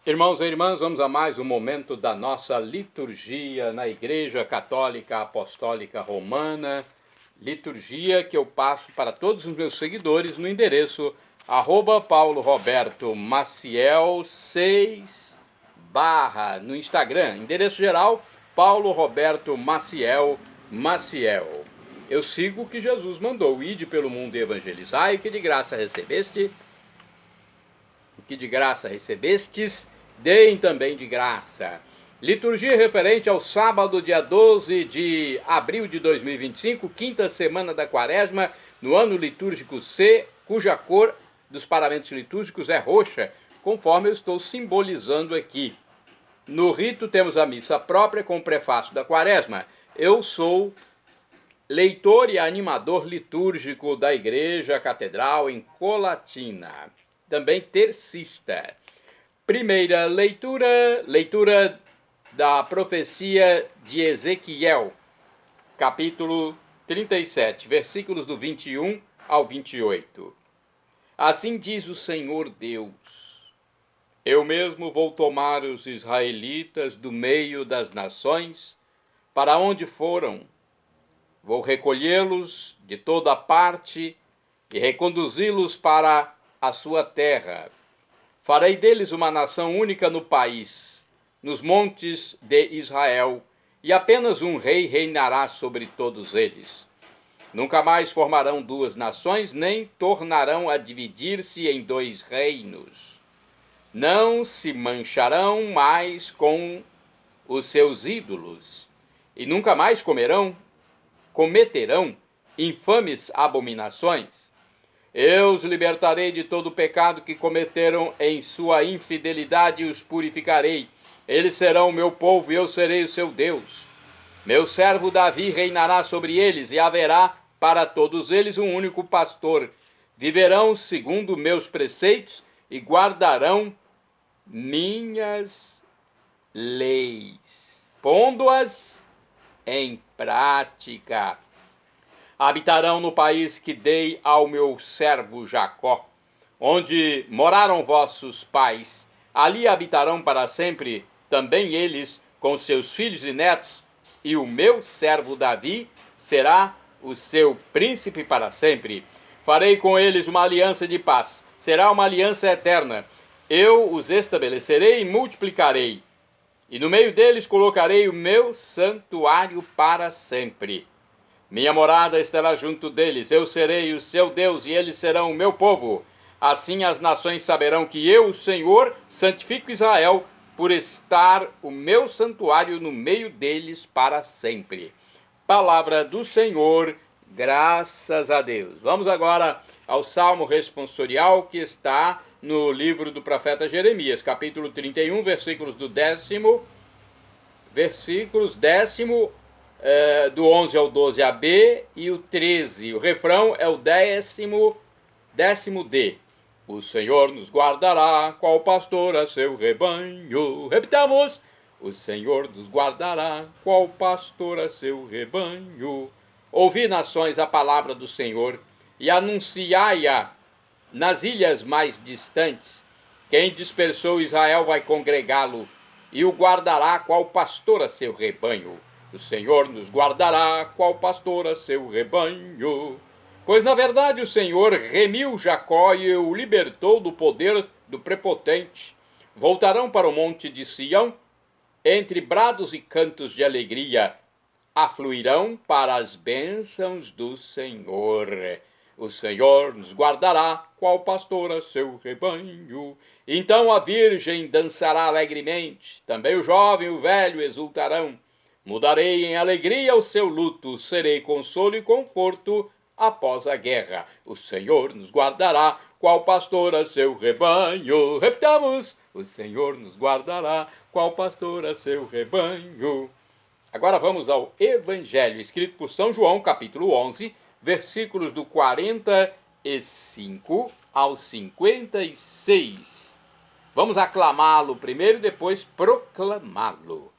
Irmãos e irmãs, vamos a mais um momento da nossa liturgia na Igreja Católica Apostólica Romana, liturgia que eu passo para todos os meus seguidores no endereço @PauloRobertoMaciel6 no Instagram, endereço geral Paulo Roberto Maciel. Eu sigo o que Jesus mandou: ide pelo mundo e evangelizai, o que de graça recebestes, deem também de graça. Liturgia referente ao sábado, dia 12 de abril de 2025, quinta semana da quaresma, no ano litúrgico C, cuja cor dos paramentos litúrgicos é roxa, conforme eu estou simbolizando aqui. No rito temos a missa própria com o prefácio da quaresma. Eu sou leitor e animador litúrgico da Igreja Catedral em Colatina, também tercista. Primeira leitura da profecia de Ezequiel, capítulo 37, versículos do 21 ao 28. Assim diz o Senhor Deus: eu mesmo vou tomar os israelitas do meio das nações, para onde foram. Vou recolhê-los de toda parte e reconduzi-los para a sua terra. Farei deles uma nação única no país, nos montes de Israel, e apenas um rei reinará sobre todos eles. Nunca mais formarão duas nações, nem tornarão a dividir-se em dois reinos. Não se mancharão mais com os seus ídolos, e nunca mais cometerão infames abominações. Eu os libertarei de todo o pecado que cometeram em sua infidelidade e os purificarei. Eles serão o meu povo e eu serei o seu Deus. Meu servo Davi reinará sobre eles e haverá para todos eles um único pastor. Viverão segundo meus preceitos e guardarão minhas leis, pondo-as em prática. Habitarão no país que dei ao meu servo Jacó, onde moraram vossos pais. Ali habitarão para sempre também eles com seus filhos e netos, e o meu servo Davi será o seu príncipe para sempre. Farei com eles uma aliança de paz, será uma aliança eterna. Eu os estabelecerei e multiplicarei, e no meio deles colocarei o meu santuário para sempre. Minha morada estará junto deles, eu serei o seu Deus e eles serão o meu povo. Assim as nações saberão que eu, o Senhor, santifico Israel, por estar o meu santuário no meio deles para sempre. Palavra do Senhor, graças a Deus. Vamos agora ao Salmo responsorial que está no livro do profeta Jeremias, capítulo 31, versículos do 11 ao 12a-b e o 13. O refrão é o décimo D. O Senhor nos guardará, qual pastor a seu rebanho. Repitamos: o Senhor nos guardará, qual pastor a seu rebanho. Ouvi, nações, a palavra do Senhor, e anunciai-a nas ilhas mais distantes. Quem dispersou Israel vai congregá-lo, e o guardará, qual pastor a seu rebanho. O Senhor nos guardará, qual pastor a seu rebanho. Pois, na verdade, o Senhor remiu Jacó e o libertou do poder do prepotente. Voltarão para o monte de Sião, entre brados e cantos de alegria. Afluirão para as bênçãos do Senhor. O Senhor nos guardará, qual pastor a seu rebanho. Então a virgem dançará alegremente, também o jovem e o velho exultarão. Mudarei em alegria o seu luto, serei consolo e conforto após a guerra. O Senhor nos guardará, qual pastor a seu rebanho. Repitamos: o Senhor nos guardará, qual pastor a seu rebanho. Agora vamos ao Evangelho, escrito por São João, capítulo 11, versículos do 45 ao 56. Vamos aclamá-lo primeiro e depois proclamá-lo.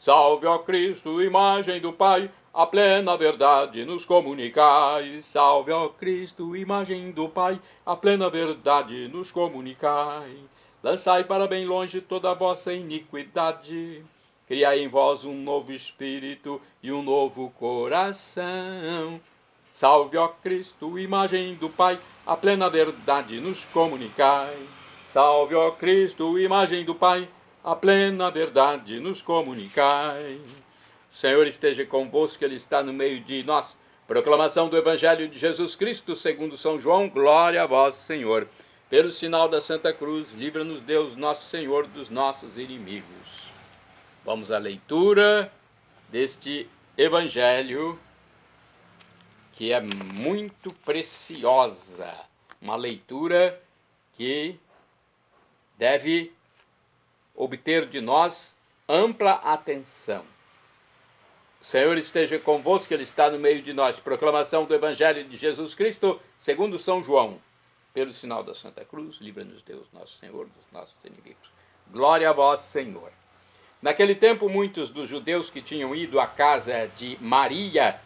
Salve, ó Cristo, imagem do Pai, a plena verdade nos comunicai. Salve, ó Cristo, imagem do Pai, a plena verdade nos comunicai. Lançai para bem longe toda a vossa iniquidade. Criai em vós um novo espírito e um novo coração. Salve, ó Cristo, imagem do Pai, a plena verdade nos comunicai. Salve, ó Cristo, imagem do Pai, a plena verdade nos comunicai. O Senhor esteja convosco, Ele está no meio de nós. Proclamação do Evangelho de Jesus Cristo, segundo São João. Glória a vós, Senhor. Pelo sinal da Santa Cruz, livra-nos Deus, nosso Senhor, dos nossos inimigos. Vamos à leitura deste Evangelho, que é muito preciosa. Uma leitura que deve obter de nós ampla atenção. O Senhor esteja convosco, Ele está no meio de nós. Proclamação do Evangelho de Jesus Cristo, segundo São João. Pelo sinal da Santa Cruz, livra-nos Deus, nosso Senhor, dos nossos inimigos. Glória a vós, Senhor. Naquele tempo, muitos dos judeus que tinham ido à casa de Maria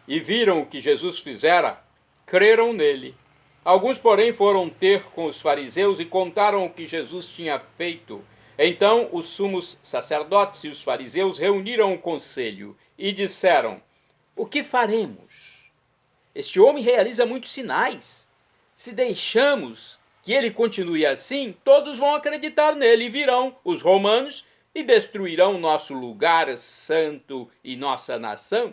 e viram o que Jesus fizera, creram nele. Alguns, porém, foram ter com os fariseus e contaram o que Jesus tinha feito. Então, os sumos sacerdotes e os fariseus reuniram o conselho e disseram: o que faremos? Este homem realiza muitos sinais. Se deixamos que ele continue assim, todos vão acreditar nele e virão os romanos e destruirão nosso lugar santo e nossa nação.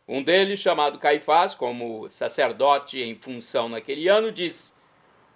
Um deles, chamado Caifás, como sacerdote em função naquele ano, disse: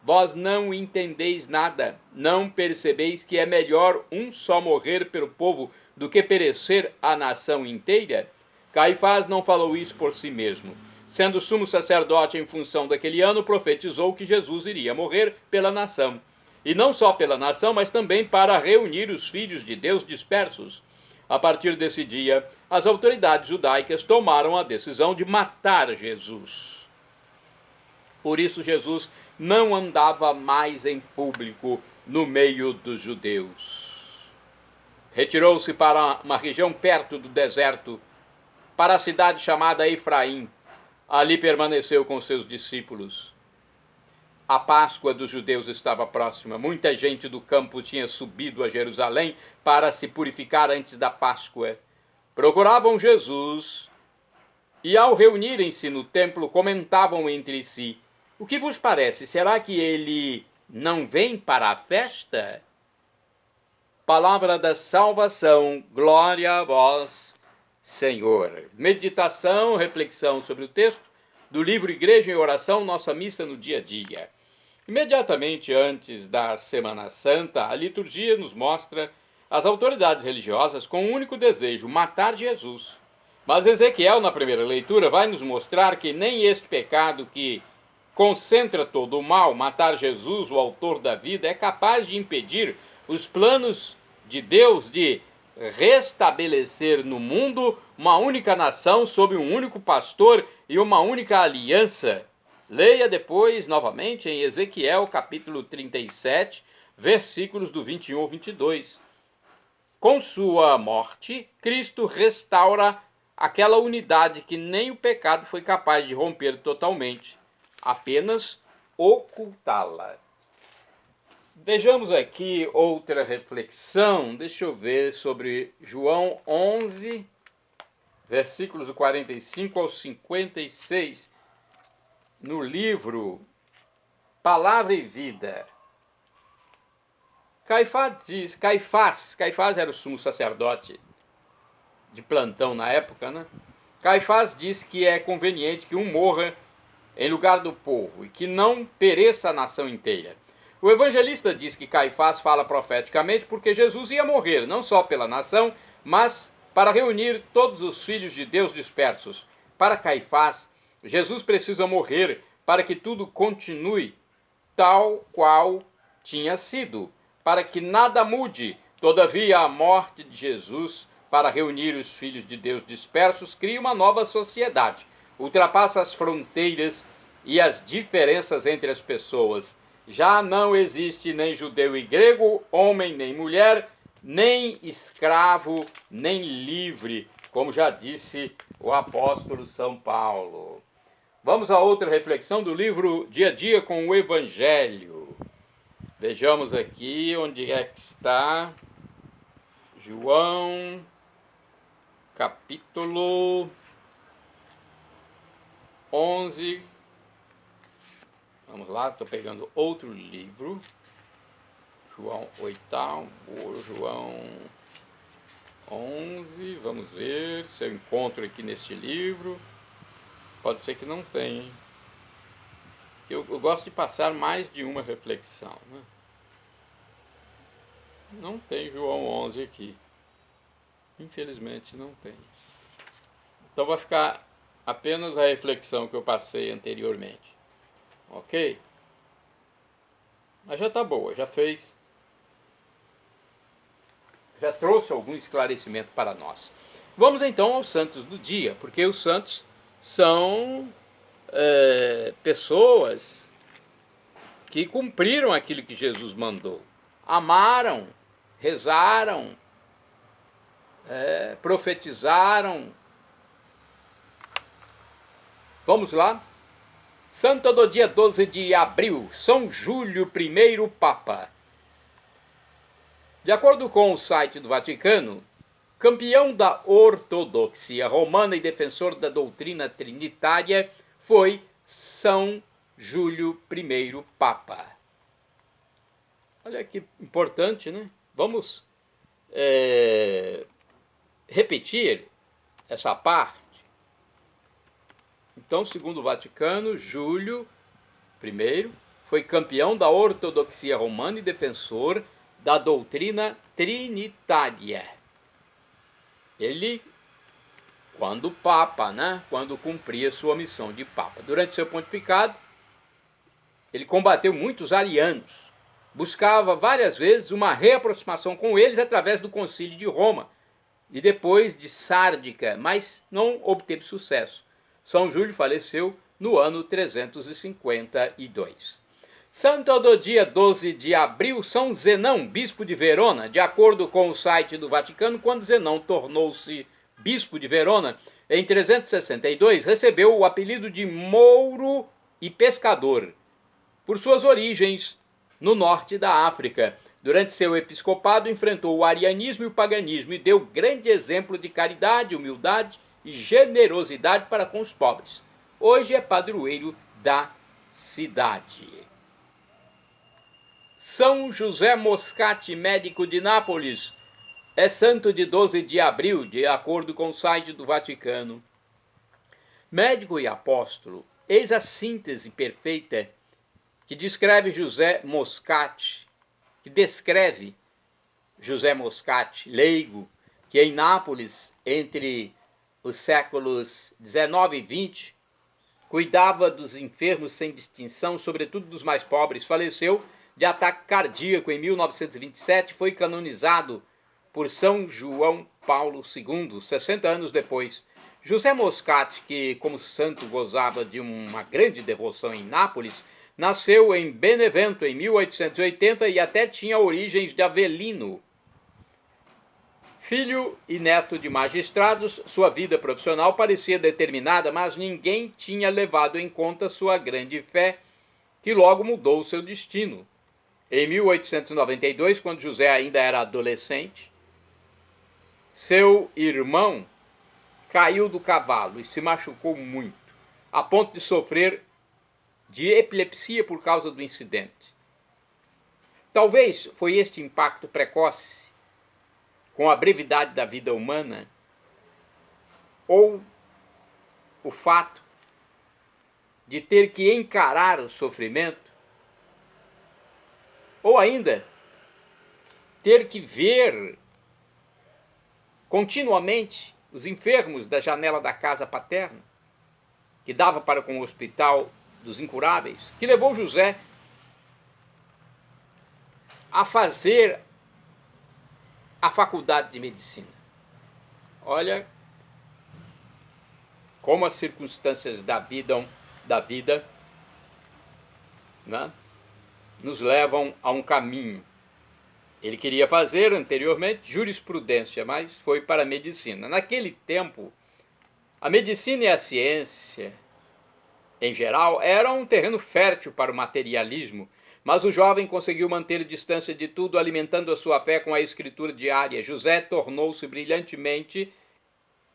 vós não entendeis nada, não percebeis que é melhor um só morrer pelo povo do que perecer a nação inteira? Caifás não falou isso por si mesmo. Sendo sumo sacerdote em função daquele ano, profetizou que Jesus iria morrer pela nação. E não só pela nação, mas também para reunir os filhos de Deus dispersos. A partir desse dia, as autoridades judaicas tomaram a decisão de matar Jesus. Por isso, Jesus não andava mais em público no meio dos judeus. Retirou-se para uma região perto do deserto, para a cidade chamada Efraim. Ali permaneceu com seus discípulos. A Páscoa dos judeus estava próxima. Muita gente do campo tinha subido a Jerusalém para se purificar antes da Páscoa. Procuravam Jesus e, ao reunirem-se no templo, comentavam entre si: o que vos parece? Será que ele não vem para a festa? Palavra da salvação, glória a vós, Senhor. Meditação, reflexão sobre o texto do livro Igreja em Oração, nossa missa no dia a dia. Imediatamente antes da Semana Santa, a liturgia nos mostra as autoridades religiosas com um único desejo: matar Jesus. Mas Ezequiel, na primeira leitura, vai nos mostrar que nem este pecado que concentra todo o mal, matar Jesus, o autor da vida, é capaz de impedir os planos de Deus de restabelecer no mundo uma única nação sob um único pastor e uma única aliança. Leia depois novamente em Ezequiel capítulo 37, versículos do 21 ao 22. Com sua morte, Cristo restaura aquela unidade que nem o pecado foi capaz de romper totalmente, apenas ocultá-la. Vejamos aqui outra reflexão, deixa eu ver, sobre João 11, versículos do 45 ao 56, no livro Palavra e Vida. Caifás era o sumo sacerdote de plantão na época, né? Caifás diz que é conveniente que um morra em lugar do povo e que não pereça a nação inteira. O evangelista diz que Caifás fala profeticamente porque Jesus ia morrer, não só pela nação, mas para reunir todos os filhos de Deus dispersos. Para Caifás, Jesus precisa morrer para que tudo continue tal qual tinha sido, para que nada mude. Todavia, a morte de Jesus para reunir os filhos de Deus dispersos cria uma nova sociedade, ultrapassa as fronteiras e as diferenças entre as pessoas. Já não existe nem judeu e grego, homem nem mulher, nem escravo, nem livre, como já disse o apóstolo São Paulo. Vamos a outra reflexão do livro Dia a Dia com o Evangelho. Vejamos aqui onde é que está João, capítulo 11. Vamos lá, estou pegando outro livro. João 8, João 11. Vamos ver se eu encontro aqui neste livro. Pode ser que não tenha, hein? Eu gosto de passar mais de uma reflexão, né? Não tem João 11 aqui. Infelizmente não tem. Então vai ficar apenas a reflexão que eu passei anteriormente. Ok? Mas já está boa, já fez. Já trouxe algum esclarecimento para nós. Vamos então aos santos do dia, porque os santos são pessoas que cumpriram aquilo que Jesus mandou. Amaram, rezaram, profetizaram. Vamos lá? Santo do dia 12 de abril, São Júlio I Papa. De acordo com o site do Vaticano, campeão da ortodoxia romana e defensor da doutrina trinitária foi São Júlio I Papa. Olha que importante, né? Vamos repetir essa parte. Então, segundo o Vaticano, Júlio I foi campeão da ortodoxia romana e defensor da doutrina trinitária. Ele, quando Papa, né? Quando cumpria sua missão de Papa. Durante seu pontificado, ele combateu muitos arianos. Buscava várias vezes uma reaproximação com eles através do Concílio de Roma e depois de Sárdica, mas não obteve sucesso. São Júlio faleceu no ano 352. Santo do dia 12 de abril, São Zenão, bispo de Verona. De acordo com o site do Vaticano, quando Zenão tornou-se bispo de Verona, em 362, recebeu o apelido de mouro e pescador, por suas origens no norte da África. Durante seu episcopado, enfrentou o arianismo e o paganismo e deu grande exemplo de caridade, humildade e generosidade para com os pobres. Hoje é padroeiro da cidade. São José Moscati, médico de Nápoles, é santo de 12 de abril, de acordo com o site do Vaticano. Médico e apóstolo, eis a síntese perfeita que descreve José Moscati, leigo, que em Nápoles, entre os séculos 19 e 20, cuidava dos enfermos sem distinção, sobretudo dos mais pobres. Faleceu de ataque cardíaco em 1927, foi canonizado por São João Paulo II, 60 anos depois. José Moscati, que como santo gozava de uma grande devoção em Nápoles, nasceu em Benevento em 1880 e até tinha origens de Avelino. Filho e neto de magistrados, sua vida profissional parecia determinada, mas ninguém tinha levado em conta sua grande fé, que logo mudou seu destino. Em 1892, quando José ainda era adolescente, seu irmão caiu do cavalo e se machucou muito, a ponto de sofrer de epilepsia por causa do incidente. Talvez foi este impacto precoce com a brevidade da vida humana, ou o fato de ter que encarar o sofrimento, ou ainda ter que ver continuamente os enfermos da janela da casa paterna, que dava para com o hospital dos incuráveis, que levou José a fazer a faculdade de medicina. Olha como as circunstâncias da vida, né, nos levam a um caminho. Ele queria fazer anteriormente jurisprudência, mas foi para a medicina. Naquele tempo, a medicina e a ciência, em geral, eram um terreno fértil para o materialismo. Mas o jovem conseguiu manter distância de tudo, alimentando a sua fé com a escritura diária. José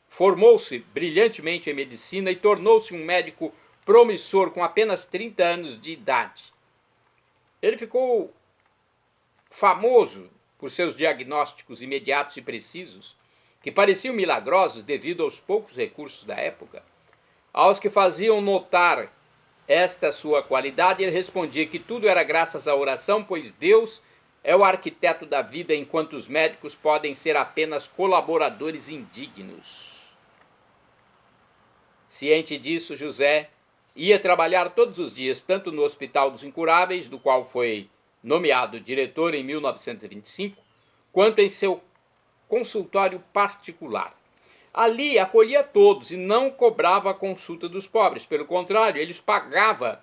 formou-se brilhantemente em medicina e tornou-se um médico promissor com apenas 30 anos de idade. Ele ficou famoso por seus diagnósticos imediatos e precisos, que pareciam milagrosos devido aos poucos recursos da época. Aos que faziam notar esta sua qualidade, ele respondia que tudo era graças à oração, pois Deus é o arquiteto da vida, enquanto os médicos podem ser apenas colaboradores indignos. Ciente disso, José ia trabalhar todos os dias, tanto no Hospital dos Incuráveis, do qual foi nomeado diretor em 1925, quanto em seu consultório particular. Ali acolhia todos e não cobrava a consulta dos pobres. Pelo contrário, eles pagavam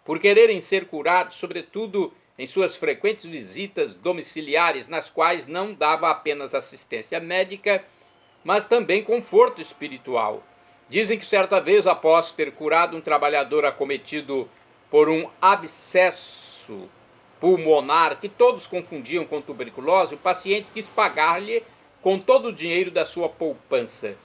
por quererem ser curados, sobretudo em suas frequentes visitas domiciliares, nas quais não dava apenas assistência médica, mas também conforto espiritual. Dizem que certa vez, após ter curado um trabalhador acometido por um abscesso pulmonar que todos confundiam com tuberculose, o paciente quis pagar-lhe com todo o dinheiro da sua poupança.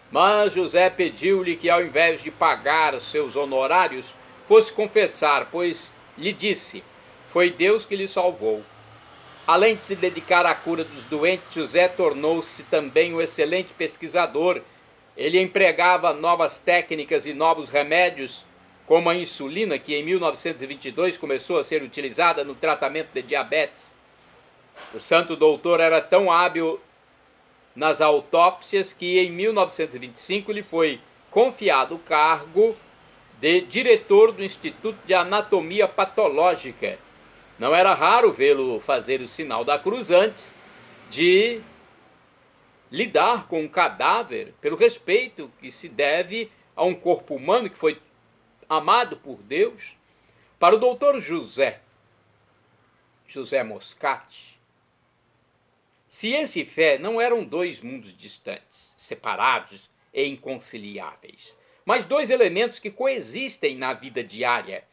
Mas José pediu-lhe que, ao invés de pagar seus honorários, fosse confessar, pois lhe disse: foi Deus que lhe salvou. Além de se dedicar à cura dos doentes, José tornou-se também um excelente pesquisador. Ele empregava novas técnicas e novos remédios, como a insulina, que em 1922 começou a ser utilizada no tratamento de diabetes. O santo doutor era tão hábil nas autópsias que em 1925 lhe foi confiado o cargo de diretor do Instituto de Anatomia Patológica. Não era raro vê-lo fazer o sinal da cruz antes de lidar com um cadáver, pelo respeito que se deve a um corpo humano que foi amado por Deus. Para o doutor José Moscati, ciência e fé não eram dois mundos distantes, separados e inconciliáveis, mas dois elementos que coexistem na vida diária,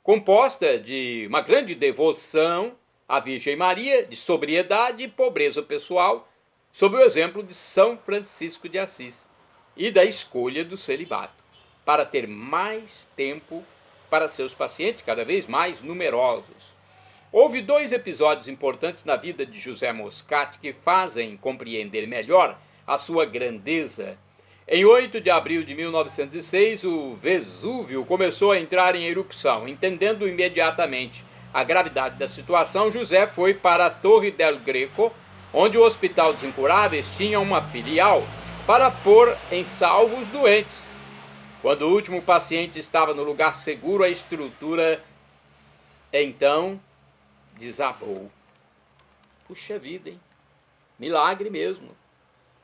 composta de uma grande devoção à Virgem Maria, de sobriedade e pobreza pessoal, sob o exemplo de São Francisco de Assis, e da escolha do celibato, para ter mais tempo para seus pacientes cada vez mais numerosos. Houve dois episódios importantes na vida de José Moscati que fazem compreender melhor a sua grandeza. Em 8 de abril de 1906, o Vesúvio começou a entrar em erupção. Entendendo imediatamente a gravidade da situação, José foi para a Torre del Greco, onde o Hospital dos Incuráveis tinha uma filial, para pôr em salvo os doentes. Quando o último paciente estava no lugar seguro, a estrutura então desabou. Puxa vida, hein? Milagre mesmo.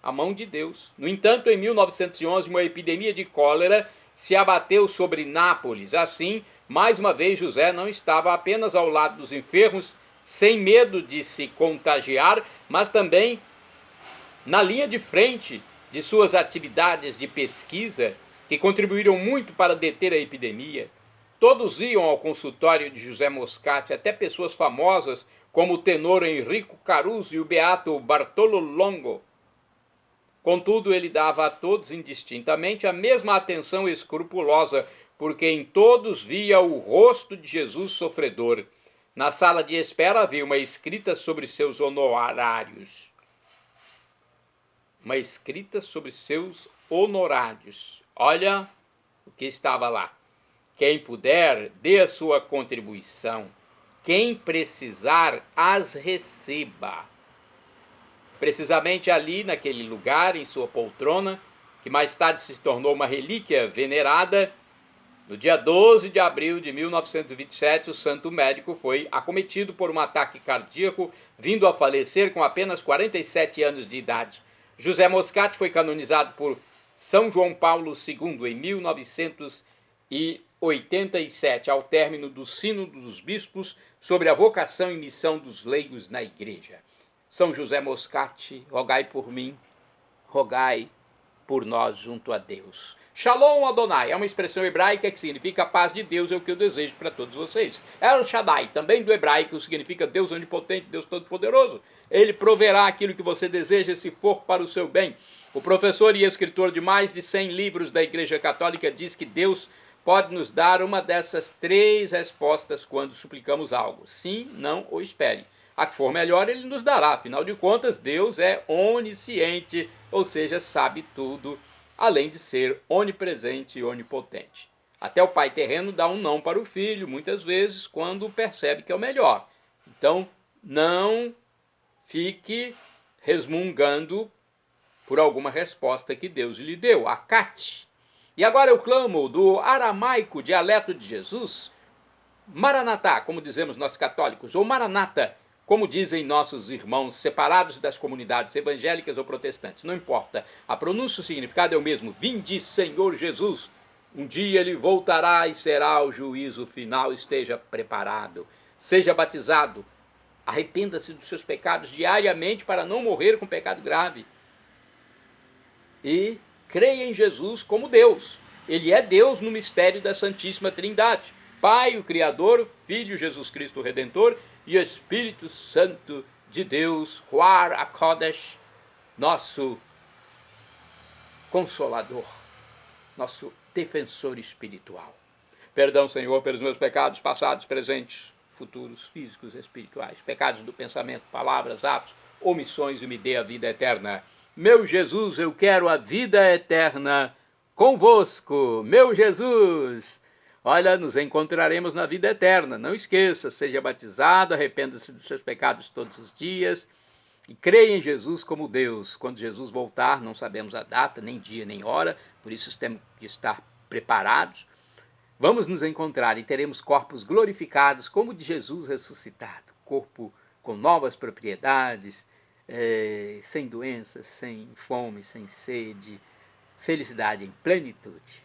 A mão de Deus. No entanto, em 1911, uma epidemia de cólera se abateu sobre Nápoles. Assim, mais uma vez, José não estava apenas ao lado dos enfermos, sem medo de se contagiar, mas também na linha de frente de suas atividades de pesquisa, que contribuíram muito para deter a epidemia. Todos iam ao consultório de José Moscati, até pessoas famosas como o tenor Enrico Caruso e o beato Bartolo Longo. Contudo, ele dava a todos indistintamente a mesma atenção escrupulosa, porque em todos via o rosto de Jesus sofredor. Na sala de espera havia uma escrita sobre seus honorários. Uma escrita sobre seus honorários. Olha o que estava lá. Quem puder, dê a sua contribuição. Quem precisar, as receba. Precisamente ali, naquele lugar, em sua poltrona, que mais tarde se tornou uma relíquia venerada, no dia 12 de abril de 1927, o santo médico foi acometido por um ataque cardíaco, vindo a falecer com apenas 47 anos de idade. José Moscati foi canonizado por São João Paulo II em 1987, ao término do Sínodo dos Bispos sobre a vocação e missão dos leigos na Igreja. São José Moscati, rogai por mim, rogai por nós junto a Deus. Shalom Adonai é uma expressão hebraica que significa a paz de Deus, é o que eu desejo para todos vocês. El Shaddai, também do hebraico, significa Deus onipotente, Deus todo-poderoso. Ele proverá aquilo que você deseja se for para o seu bem. O professor e escritor de mais de 100 livros da Igreja Católica diz que Deus pode nos dar uma dessas 3 respostas quando suplicamos algo. Sim, não ou espere. A que for melhor ele nos dará. Afinal de contas, Deus é onisciente, ou seja, sabe tudo, além de ser onipresente e onipotente. Até o pai terreno dá um não para o filho, muitas vezes, quando percebe que é o melhor. Então, não fique resmungando por alguma resposta que Deus lhe deu. Acate. E agora eu clamo do aramaico, dialeto de Jesus, Maranatá, como dizemos nós católicos, ou Maranata, como dizem nossos irmãos separados das comunidades evangélicas ou protestantes. Não importa, a pronúncia e o significado é o mesmo. Vinde, Senhor Jesus. Um dia ele voltará e será o juízo final. Esteja preparado. Seja batizado. Arrependa-se dos seus pecados diariamente para não morrer com pecado grave. E creia em Jesus como Deus. Ele é Deus no mistério da Santíssima Trindade. Pai, o Criador, Filho, Jesus Cristo, o Redentor, e Espírito Santo de Deus, Ruach HaKodesh, nosso Consolador, nosso defensor espiritual. Perdão, Senhor, pelos meus pecados passados, presentes, futuros, físicos, espirituais, pecados do pensamento, palavras, atos, omissões, e me dê a vida eterna. Meu Jesus, eu quero a vida eterna convosco, meu Jesus. Olha, nos encontraremos na vida eterna. Não esqueça, seja batizado, arrependa-se dos seus pecados todos os dias e creia em Jesus como Deus. Quando Jesus voltar, não sabemos a data, nem dia, nem hora, por isso temos que estar preparados. Vamos nos encontrar e teremos corpos glorificados como o de Jesus ressuscitado. Corpo com novas propriedades, sem doenças, sem fome, sem sede, felicidade em plenitude.